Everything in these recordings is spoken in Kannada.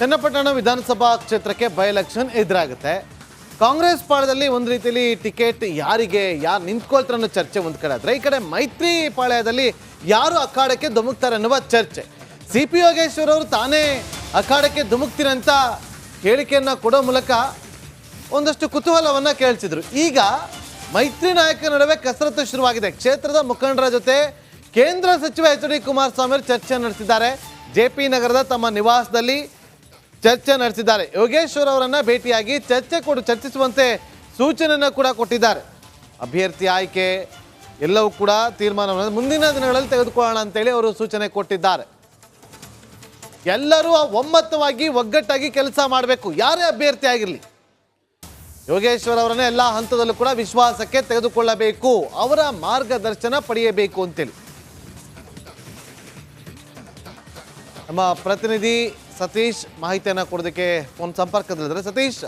ಚನ್ನಪಟ್ಟಣ ವಿಧಾನಸಭಾ ಕ್ಷೇತ್ರಕ್ಕೆ ಬೈ ಎಲೆಕ್ಷನ್ ಎದುರಾಗುತ್ತೆ. ಕಾಂಗ್ರೆಸ್ ಪಾಳ್ಯದಲ್ಲಿ ಒಂದು ರೀತಿಯಲ್ಲಿ ಟಿಕೆಟ್ ಯಾರಿಗೆ ಯಾರು ನಿಂತ್ಕೊಳ್ತಾರೆ ಅನ್ನೋ ಚರ್ಚೆ ಒಂದು ಕಡೆ ಆದರೆ, ಈ ಕಡೆ ಮೈತ್ರಿ ಪಾಳ್ಯದಲ್ಲಿ ಯಾರು ಅಖಾಡಕ್ಕೆ ಧುಮುಕ್ತಾರೆ ಅನ್ನುವ ಚರ್ಚೆ. ಸಿ ಪಿ ಯೋಗೇಶ್ವರ್ ಅವರು ತಾನೇ ಅಖಾಡಕ್ಕೆ ಧುಮುಕ್ತೀನಿ ಅಂತ ಹೇಳಿಕೆಯನ್ನು ಕೊಡೋ ಮೂಲಕ ಒಂದಷ್ಟು ಕುತೂಹಲವನ್ನು ಕೇಳಿಸಿದ್ರು. ಈಗ ಮೈತ್ರಿ ನಾಯಕರ ನಡುವೆ ಕಸರತ್ತು ಶುರುವಾಗಿದೆ. ಕ್ಷೇತ್ರದ ಮುಖಂಡರ ಜೊತೆ ಕೇಂದ್ರ ಸಚಿವ ಎಚ್ ಡಿ ಕುಮಾರಸ್ವಾಮಿ ಅವರು ಚರ್ಚೆ ನಡೆಸಿದ್ದಾರೆ. ಜೆ.ಪಿ. ನಗರದ ತಮ್ಮ ನಿವಾಸದಲ್ಲಿ ಚರ್ಚೆ ನಡೆಸಿದ್ದಾರೆ. ಯೋಗೇಶ್ವರ್ ಅವರನ್ನು ಭೇಟಿಯಾಗಿ ಚರ್ಚಿಸುವಂತೆ ಸೂಚನೆಯನ್ನು ಕೂಡ ಕೊಟ್ಟಿದ್ದಾರೆ. ಅಭ್ಯರ್ಥಿ ಆಯ್ಕೆ ಎಲ್ಲವೂ ಕೂಡ ತೀರ್ಮಾನವನ್ನು ಮುಂದಿನ ದಿನಗಳಲ್ಲಿ ತೆಗೆದುಕೊಳ್ಳೋಣ ಅಂತೇಳಿ ಅವರು ಸೂಚನೆ ಕೊಟ್ಟಿದ್ದಾರೆ. ಎಲ್ಲರೂ ಒಮ್ಮತವಾಗಿ ಒಗ್ಗಟ್ಟಾಗಿ ಕೆಲಸ ಮಾಡಬೇಕು, ಯಾರೇ ಅಭ್ಯರ್ಥಿ ಆಗಿರಲಿ. ಯೋಗೇಶ್ವರ್ ಅವರನ್ನೇ ಎಲ್ಲ ಹಂತದಲ್ಲೂ ಕೂಡ ವಿಶ್ವಾಸಕ್ಕೆ ತೆಗೆದುಕೊಳ್ಳಬೇಕು, ಅವರ ಮಾರ್ಗದರ್ಶನ ಪಡೆಯಬೇಕು ಅಂತೇಳಿ ನಮ್ಮ ಪ್ರತಿನಿಧಿ ಸತೀಶ್ ಮಾಹಿತಿಯನ್ನು ಕೊಡೋದಕ್ಕೆ ಫೋನ್ ಸಂಪರ್ಕದಲ್ಲಿದ್ದಾರೆ. ಸತೀಶ್,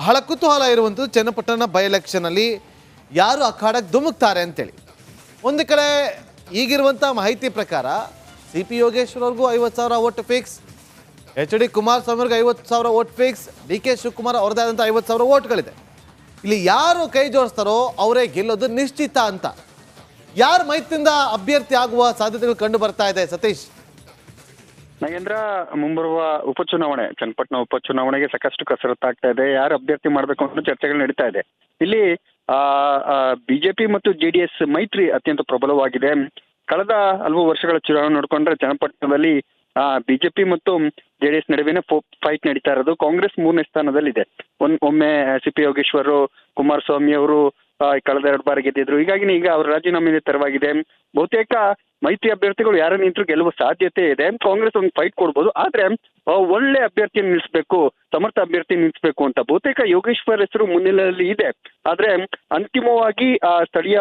ಬಹಳ ಕುತೂಹಲ ಇರುವಂಥದ್ದು ಚನ್ನಪಟ್ಟಣ ಬೈ ಎಲೆಕ್ಷನಲ್ಲಿ ಯಾರು ಅಖಾಡಕ್ಕೆ ಧುಮುಕ್ತಾರೆ ಅಂತೇಳಿ. ಒಂದು ಕಡೆ ಈಗಿರುವಂಥ ಮಾಹಿತಿ ಪ್ರಕಾರ ಸಿ ಪಿ ಯೋಗೇಶ್ವರ್ ಅವ್ರಿಗೂ 50,000 vote fix, H D Kumaraswamy ಅವ್ರಿಗೆ 50,000 vote fix, D K Shivakumar ಅವ್ರದ್ದೇ ಆದಂಥ 50,000 ಓಟ್ಗಳಿದೆ. ಇಲ್ಲಿ ಯಾರು ಕೈ ಜೋಡಿಸ್ತಾರೋ ಅವರೇ ಗೆಲ್ಲೋದು ನಿಶ್ಚಿತ ಅಂತ. ಯಾರು ಮೈತ್ರಿಯಿಂದ ಅಭ್ಯರ್ಥಿ ಆಗುವ ಸಾಧ್ಯತೆಗಳು ಕಂಡು ಬರ್ತಾ ಇದೆ ಸತೀಶ್? ನಾಗೇಂದ್ರ, ಮುಂಬರುವ ಉಪಚುನಾವಣೆ ಚನ್ನಪಟ್ಟಣ ಉಪಚುನಾವಣೆಗೆ ಸಾಕಷ್ಟು ಕಸರತ್ತಾಗ್ತಾ ಇದೆ. ಯಾರು ಅಭ್ಯರ್ಥಿ ಮಾಡಬೇಕು ಅಂತ ಚರ್ಚೆಗಳು ನಡೀತಾ ಇದೆ. ಇಲ್ಲಿ ಬಿಜೆಪಿ ಮತ್ತು ಜೆಡಿಎಸ್ ಮೈತ್ರಿ ಅತ್ಯಂತ ಪ್ರಬಲವಾಗಿದೆ. ಕಳೆದ ಹಲವು ವರ್ಷಗಳ ಚುನಾವಣೆ ನೋಡಿಕೊಂಡ್ರೆ ಚನ್ನಪಟ್ಟಣದಲ್ಲಿ ಬಿಜೆಪಿ ಮತ್ತು ಜೆಡಿಎಸ್ ನಡುವಿನ ಫೈಟ್ ನಡೀತಾ ಇರೋದು. ಕಾಂಗ್ರೆಸ್ 3ನೇ ಸ್ಥಾನದಲ್ಲಿದೆ. ಒಮ್ಮೆ ಸಿ ಪಿ ಯೋಗೇಶ್ವರ್ ಕುಮಾರಸ್ವಾಮಿ ಅವರು ಕಳೆದ 2 ಬಾರಿ ಗೆದ್ದಿದ್ರು. ಹೀಗಾಗಿ ಈಗ ಅವರ ರಾಜೀನಾಮೆ ತೆರವಾಗಿದೆ. ಬಹುತೇಕ ಮೈತ್ರಿ ಅಭ್ಯರ್ಥಿಗಳು ಯಾರು ನಿಂತರೂ ಗೆಲ್ಲುವ ಸಾಧ್ಯತೆ ಇದೆ. ಕಾಂಗ್ರೆಸ್ ಒಂದು ಫೈಟ್ ಕೊಡ್ಬೋದು, ಆದ್ರೆ ಒಳ್ಳೆ ಅಭ್ಯರ್ಥಿಯನ್ನು ನಿಲ್ಲಿಸಬೇಕು, ಸಮರ್ಥ ಅಭ್ಯರ್ಥಿ ನಿಲ್ಲಿಸಬೇಕು ಅಂತ ಬಹುತೇಕ ಯೋಗೇಶ್ವರ್ ಹೆಸರು ಮುನ್ನೆಲೆಯಲ್ಲಿ ಇದೆ. ಆದ್ರೆ ಅಂತಿಮವಾಗಿ ಸ್ಥಳೀಯ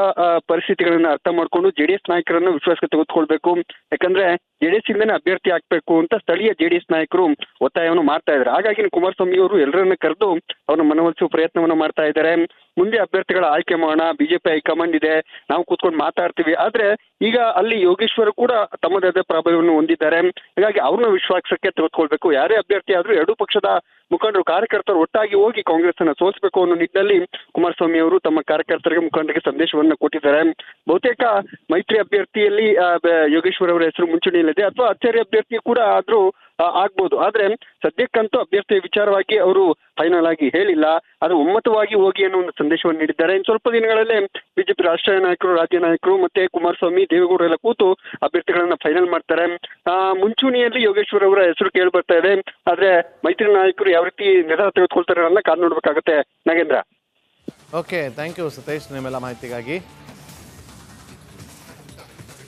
ಪರಿಸ್ಥಿತಿಗಳನ್ನ ಅರ್ಥ ಮಾಡ್ಕೊಂಡು ಜೆಡಿಎಸ್ ನಾಯಕರನ್ನು ವಿಶ್ವಾಸಕ್ಕೆ ತೆಗೆದುಕೊಳ್ಬೇಕು. ಯಾಕಂದ್ರೆ ಜೆಡಿಎಸ್ ಇಂದನೇ ಅಭ್ಯರ್ಥಿ ಆಗ್ಬೇಕು ಅಂತ ಸ್ಥಳೀಯ ಜೆಡಿಎಸ್ ನಾಯಕರು ಒತ್ತಾಯವನ್ನು ಮಾಡ್ತಾ ಇದ್ದಾರೆ. ಹಾಗಾಗಿ ಕುಮಾರಸ್ವಾಮಿ ಅವರು ಎಲ್ಲರನ್ನ ಕರೆದು ಅವ್ರನ್ನ ಮನವೊಲಿಸುವ ಪ್ರಯತ್ನವನ್ನ ಮಾಡ್ತಾ ಇದ್ದಾರೆ. ಮುಂದೆ ಅಭ್ಯರ್ಥಿಗಳ ಆಯ್ಕೆ ಮಾಡೋಣ, ಬಿಜೆಪಿ ಹೈಕಮಾಂಡ್ ಇದೆ, ನಾವು ಕೂತ್ಕೊಂಡು ಮಾತಾಡ್ತೀವಿ. ಆದ್ರೆ ಈಗ ಅಲ್ಲಿ ಯೋಗೇಶ್ವರ್ ಕೂಡ ತಮ್ಮದೇ ಆದ ಪ್ರಾಬಲ್ಯವನ್ನು ಹೊಂದಿದ್ದಾರೆ. ಹೀಗಾಗಿ ಅವ್ರನ್ನ ವಿಶ್ವಾಸಕ್ಕೆ ತೆಗೆದುಕೊಳ್ಬೇಕು. ಯಾರೇ ಅಭ್ಯರ್ಥಿ ಆದ್ರೂ ಎರಡೂ ಪಕ್ಷದ ಮುಖಂಡರು ಕಾರ್ಯಕರ್ತರು ಒಟ್ಟಾಗಿ ಹೋಗಿ ಕಾಂಗ್ರೆಸ್ ಅನ್ನ ಸೋಲಿಸಬೇಕು ಅನ್ನೋ ನಿಟ್ಟಿನಲ್ಲಿ ಕುಮಾರಸ್ವಾಮಿ ಅವರು ತಮ್ಮ ಕಾರ್ಯಕರ್ತರಿಗೆ ಮುಖಂಡರಿಗೆ ಸಂದೇಶವನ್ನ ಕೊಟ್ಟಿದ್ದಾರೆ. ಬಹುತೇಕ ಮೈತ್ರಿ ಅಭ್ಯರ್ಥಿಯಲ್ಲಿ ಯೋಗೇಶ್ವರ್ ಅವರ ಹೆಸರು ಮುಂಚೂಣಿಯಲ್ಲಿದೆ, ಅಥವಾ ಅಚ್ಚರಿ ಅಭ್ಯರ್ಥಿ ಕೂಡ ಆದ್ರೂ ಆಗ್ಬೋದು. ಆದ್ರೆ ಸದ್ಯಕ್ಕಂತೂ ಅಭ್ಯರ್ಥಿ ವಿಚಾರವಾಗಿ ಅವರು ಫೈನಲ್ ಆಗಿ ಹೇಳಿಲ್ಲ. ಅದು ಒಮ್ಮತವಾಗಿ ಹೋಗಿ ಅನ್ನೋ ಒಂದು ಸಂದೇಶವನ್ನು ನೀಡಿದ್ದಾರೆ. ಇನ್ನು ಸ್ವಲ್ಪ ದಿನಗಳಲ್ಲೇ ಬಿಜೆಪಿ ರಾಷ್ಟ್ರೀಯ ನಾಯಕರು, ರಾಜ್ಯ ನಾಯಕರು ಮತ್ತೆ ಕುಮಾರಸ್ವಾಮಿ, ದೇವೇಗೌಡರು ಎಲ್ಲ ಕೂತು ಅಭ್ಯರ್ಥಿಗಳನ್ನ ಫೈನಲ್ ಮಾಡ್ತಾರೆ. ಮುಂಚೂಣಿಯಲ್ಲಿ ಯೋಗೇಶ್ವರ್ ಅವರ ಹೆಸರು ಕೇಳಿ ಬರ್ತಾ ಇದೆ. ಆದ್ರೆ ಮೈತ್ರಿ ನಾಯಕರು ಯಾವ ರೀತಿ ನಿರ್ಧಾರ ತೆಗೆದುಕೊಳ್ತಾರೆ ಅನ್ನೋದನ್ನ ಕಾದು ನೋಡ್ಬೇಕಾಗತ್ತೆ Nagendra. Okay, thank you Satish ನಿಮ್ಮೆಲ್ಲ ಮಾಹಿತಿಗಾಗಿ.